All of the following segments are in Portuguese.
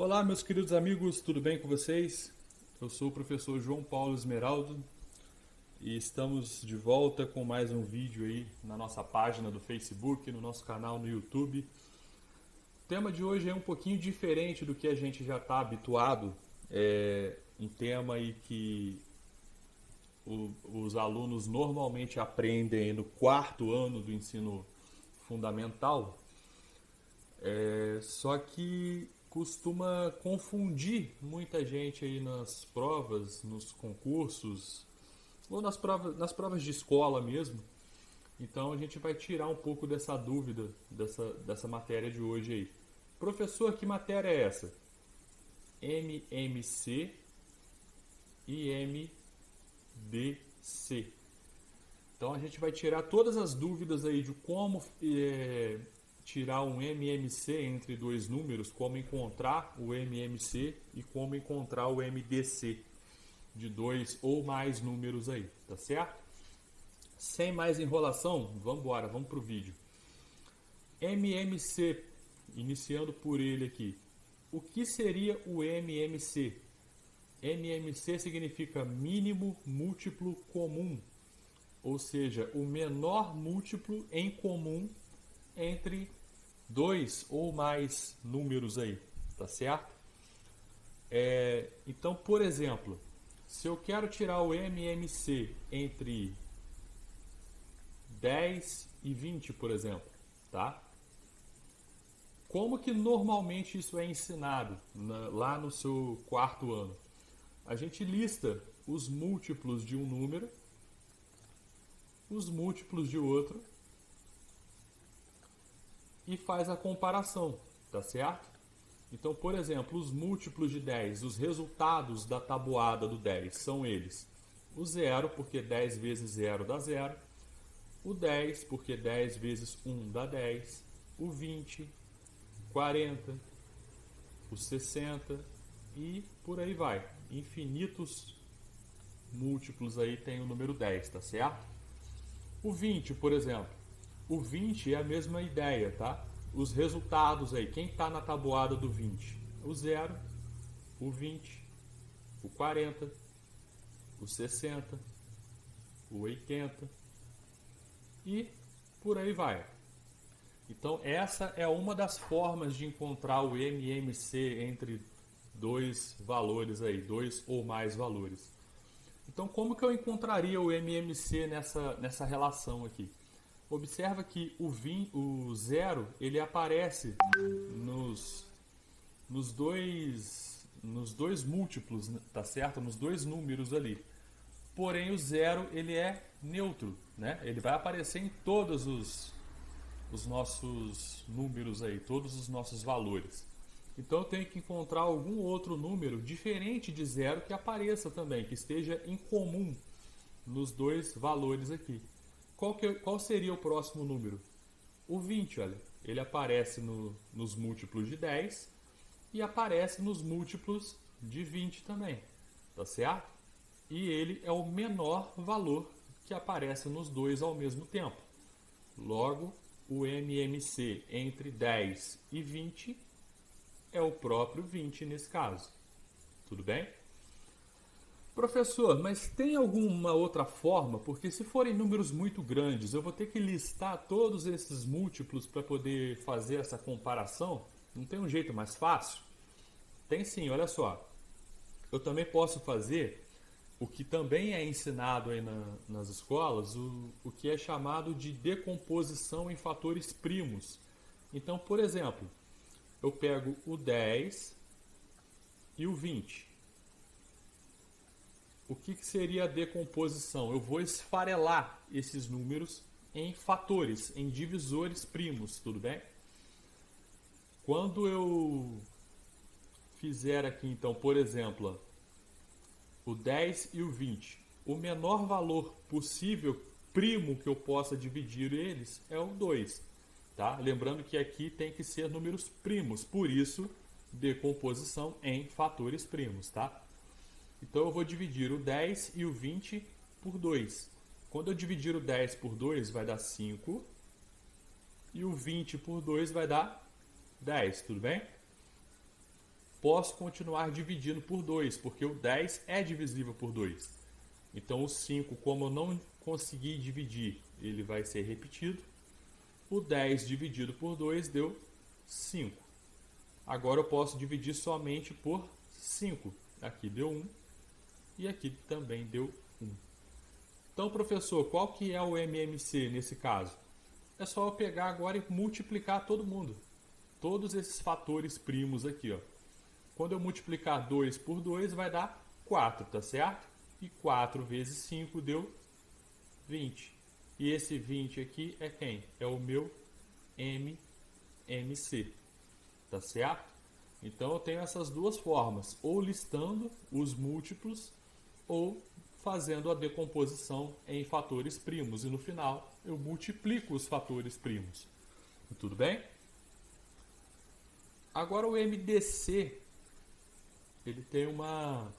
Olá, meus queridos amigos, tudo bem com vocês? Eu sou o professor João Paulo Esmeraldo e estamos de volta com mais um vídeo aí na nossa página do Facebook, no nosso canal no YouTube. O tema de hoje é um pouquinho diferente do que a gente já está habituado, um tema aí que os alunos normalmente aprendem no quarto ano do ensino fundamental. Só que costuma confundir muita gente aí nas provas, nos concursos, ou nas provas de escola mesmo. Então a gente vai tirar um pouco dessa dúvida dessa matéria de hoje aí. Professor, que matéria é essa? MMC e MDC. Então a gente vai tirar todas as dúvidas aí de como tirar um MMC entre dois números, como encontrar o MMC e como encontrar o MDC de dois ou mais números aí, tá certo? Sem mais enrolação, vamos embora, vamos pro vídeo. MMC, iniciando por ele aqui. O que seria o MMC? MMC significa mínimo múltiplo comum, ou seja, o menor múltiplo em comum entre dois ou mais números aí, tá certo? Então, por exemplo, se eu quero tirar o MMC entre 10 e 20, por exemplo, tá? Como que normalmente isso é ensinado lá no seu quarto ano? A gente lista os múltiplos de um número, os múltiplos de outro, e faz a comparação, tá certo? Então, por exemplo, os múltiplos de 10, os resultados da tabuada do 10 são eles: o 0, porque 10 vezes 0 dá 0, o 10, porque 10 vezes 1 dá 10, o 20, 40, o 60 e por aí vai. Infinitos múltiplos aí tem o número 10, tá certo? O 20, por exemplo. O 20 é a mesma ideia, tá? Os resultados aí, quem está na tabuada do 20? O 0, o 20, o 40, o 60, o 80 e por aí vai. Então essa é uma das formas de encontrar o MMC entre dois valores aí, dois ou mais valores. Então como que eu encontraria o MMC nessa relação aqui? Observa que o 0 ele aparece nos dois múltiplos, tá certo? Nos dois números ali. Porém o 0 ele é neutro, né? Ele vai aparecer em todos os nossos números aí, todos os nossos valores. Então eu tenho que encontrar algum outro número diferente de 0 que apareça também, que esteja em comum nos dois valores aqui. Qual seria o próximo número? O 20, olha. Ele aparece nos múltiplos de 10 e aparece nos múltiplos de 20 também, tá certo? E ele é o menor valor que aparece nos dois ao mesmo tempo. Logo, o MMC entre 10 e 20 é o próprio 20 nesse caso. Tudo bem? Professor, mas tem alguma outra forma? Porque se forem números muito grandes, eu vou ter que listar todos esses múltiplos para poder fazer essa comparação? Não tem um jeito mais fácil? Tem sim, olha só. Eu também posso fazer o que também é ensinado aí nas escolas, o que é chamado de decomposição em fatores primos. Então, por exemplo, eu pego o 10 e o 20. O que seria a decomposição? Eu vou esfarelar esses números em fatores, em divisores primos, tudo bem? Quando eu fizer aqui, então, por exemplo, o 10 e o 20, o menor valor possível primo que eu possa dividir eles é o 2. Tá? Lembrando que aqui tem que ser números primos, por isso, decomposição em fatores primos, tá? Então eu vou dividir o 10 e o 20 por 2. Quando eu dividir o 10 por 2 vai dar 5 e o 20 por 2 vai dar 10, tudo bem? posso continuar dividindo por 2, porque o 10 é divisível por 2. Então o 5, como eu não consegui dividir, ele vai ser repetido. O 10 dividido por 2 deu 5. Agora eu posso dividir somente por 5. Aqui deu 1 e aqui também deu 1. Então, professor, qual que é o MMC nesse caso? É só eu pegar agora e multiplicar todo mundo. Todos esses fatores primos aqui, ó. Quando eu multiplicar 2 por 2 vai dar 4, tá certo? E 4 vezes 5 deu 20. E esse 20 aqui é quem? É o meu MMC, tá certo? Então eu tenho essas duas formas, ou listando os múltiplos, ou fazendo a decomposição em fatores primos. E no final eu multiplico os fatores primos. Tudo bem? Agora o MDC, ele tem uma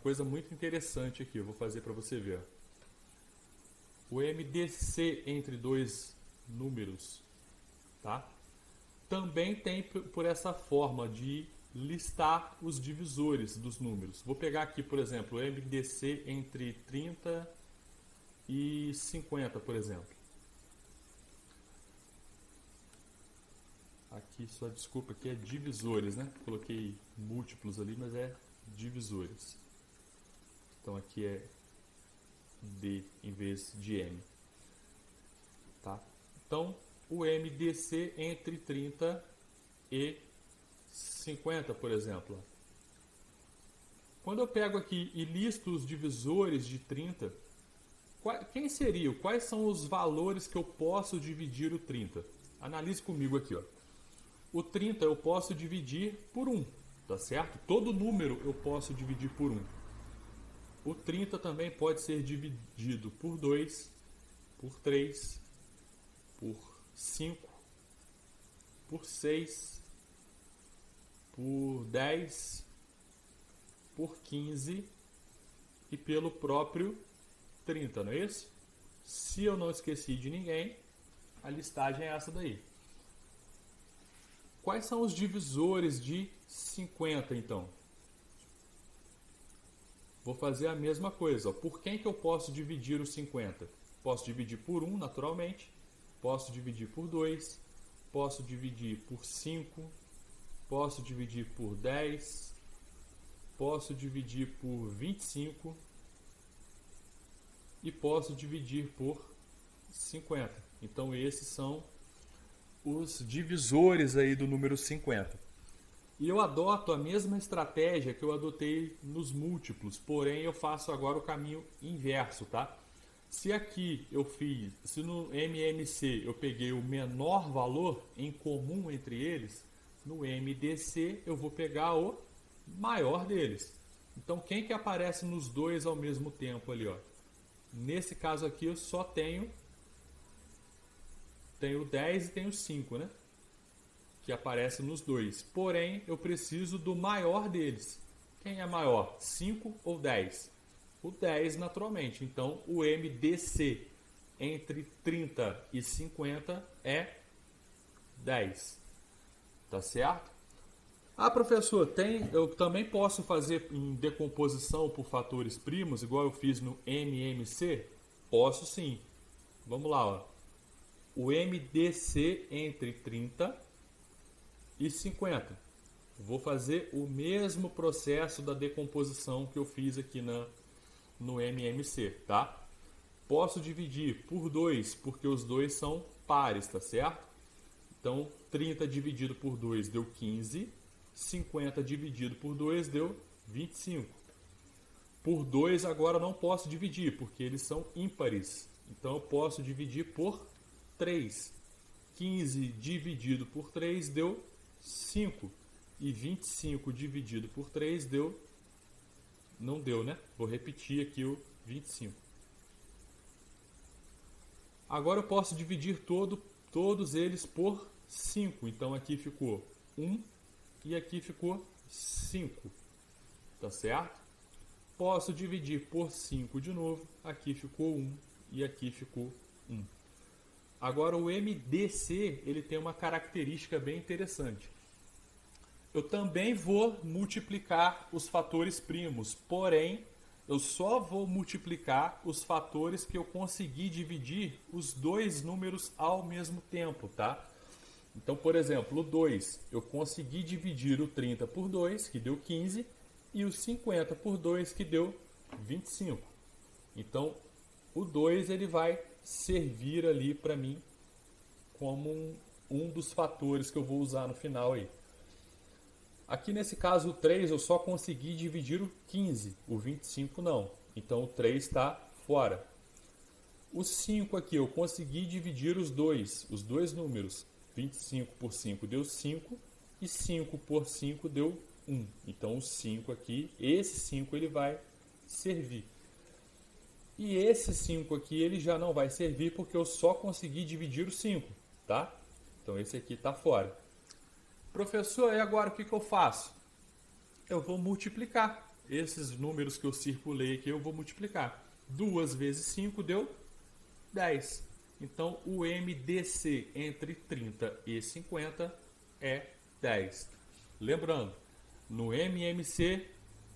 coisa muito interessante aqui, eu vou fazer para você ver. O MDC entre dois números, tá? Também tem por essa forma de listar os divisores dos números. Vou pegar aqui, por exemplo, o MDC entre 30 e 50, por exemplo. Aqui, só desculpa, aqui é divisores, né? Coloquei múltiplos ali, mas é divisores. Então aqui é D em vez de M. Tá? Então, o MDC entre 30 e 50, por exemplo. Quando eu pego aqui e listo os divisores de 30, quem seriam? Quais são os valores que eu posso dividir o 30? Analise comigo aqui, ó. O 30 eu posso dividir por 1, tá certo? Todo número eu posso dividir por 1. O 30 também pode ser dividido por 2, por 3, por 5, por 6, por 10, por 15 e pelo próprio 30, não é isso? Se eu não esqueci de ninguém, a listagem é essa daí. Quais são os divisores de 50, então? Vou fazer a mesma coisa. Ó. Por quem que eu posso dividir os 50? Posso dividir por 1, naturalmente. Posso dividir por 2. Posso dividir por 5. Posso dividir por 10. Posso dividir por 25. E posso dividir por 50. Então, esses são os divisores aí do número 50. E eu adoto a mesma estratégia que eu adotei nos múltiplos, porém eu faço agora o caminho inverso, tá? Se aqui se no MMC eu peguei o menor valor em comum entre eles, no MDC eu vou pegar o maior deles. Então quem que aparece nos dois ao mesmo tempo ali, ó? Nesse caso aqui eu só tenho 10 e tenho 5, né? Que aparece nos dois. Porém, eu preciso do maior deles. Quem é maior? 5 ou 10? O 10, naturalmente. Então, o MDC entre 30 e 50 é 10. Tá certo? Ah, professor, eu também posso fazer em decomposição por fatores primos, igual eu fiz no MMC? Posso sim. Vamos lá, ó. O MDC entre 30 e 50. Vou fazer o mesmo processo da decomposição que eu fiz aqui no MMC, tá? Posso dividir por 2, porque os dois são pares, tá certo? Então, 30 dividido por 2 deu 15, 50 dividido por 2 deu 25. Por 2 agora eu não posso dividir, porque eles são ímpares. Então, eu posso dividir por 3. 15 dividido por 3 deu 5. E 25 dividido por 3 deu... Não deu, né? Vou repetir aqui o 25. Agora eu posso dividir todos eles por 5. Então aqui ficou 1 e aqui ficou 5. Tá certo? Posso dividir por 5 de novo. Aqui ficou 1 e aqui ficou 1. Agora o MDC ele tem uma característica bem interessante. eu também vou multiplicar os fatores primos, porém, eu só vou multiplicar os fatores que eu conseguir dividir os dois números ao mesmo tempo, tá? Então, por exemplo, o 2, eu consegui dividir o 30 por 2, que deu 15, e o 50 por 2, que deu 25. Então, o 2 ele vai servir ali para mim como um dos fatores que eu vou usar no final aí. Aqui nesse caso o 3 eu só consegui dividir o 15, o 25 não. Então o 3 está fora. O 5 aqui eu consegui dividir os dois números. 25 por 5 deu 5 e 5 por 5 deu 1. Então o 5 aqui, esse 5 ele vai servir. E esse 5 aqui ele já não vai servir porque eu só consegui dividir o 5, tá? Então esse aqui está fora. Professor, e agora o que eu faço? Eu vou multiplicar. Esses números que eu circulei aqui eu vou multiplicar. 2 vezes 5 deu 10. Então o MDC entre 30 e 50 é 10. Lembrando, no MMC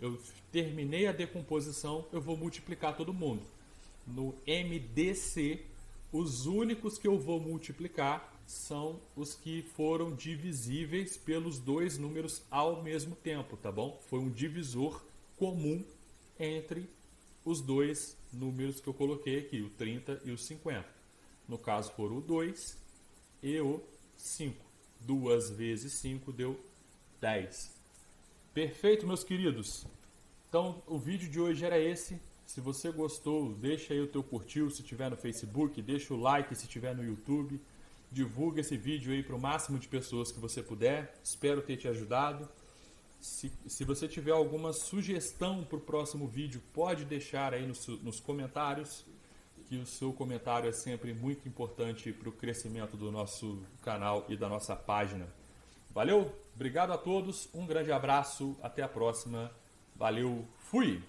eu terminei a decomposição, eu vou multiplicar todo mundo. No MDC, os únicos que eu vou multiplicar são os que foram divisíveis pelos dois números ao mesmo tempo, tá bom? Foi um divisor comum entre os dois números que eu coloquei aqui, o 30 e o 50. No caso foram o 2 e o 5. 2 vezes 5 deu 10. Perfeito, meus queridos? Então, o vídeo de hoje era esse. Se você gostou, deixa aí o teu curtir se estiver no Facebook, deixa o like se estiver no YouTube. Divulga esse vídeo aí para o máximo de pessoas que você puder. Espero ter te ajudado. Se você tiver alguma sugestão para o próximo vídeo, pode deixar aí nos comentários, que o seu comentário é sempre muito importante para o crescimento do nosso canal e da nossa página. Valeu? Obrigado a todos, um grande abraço, até a próxima. Valeu, fui!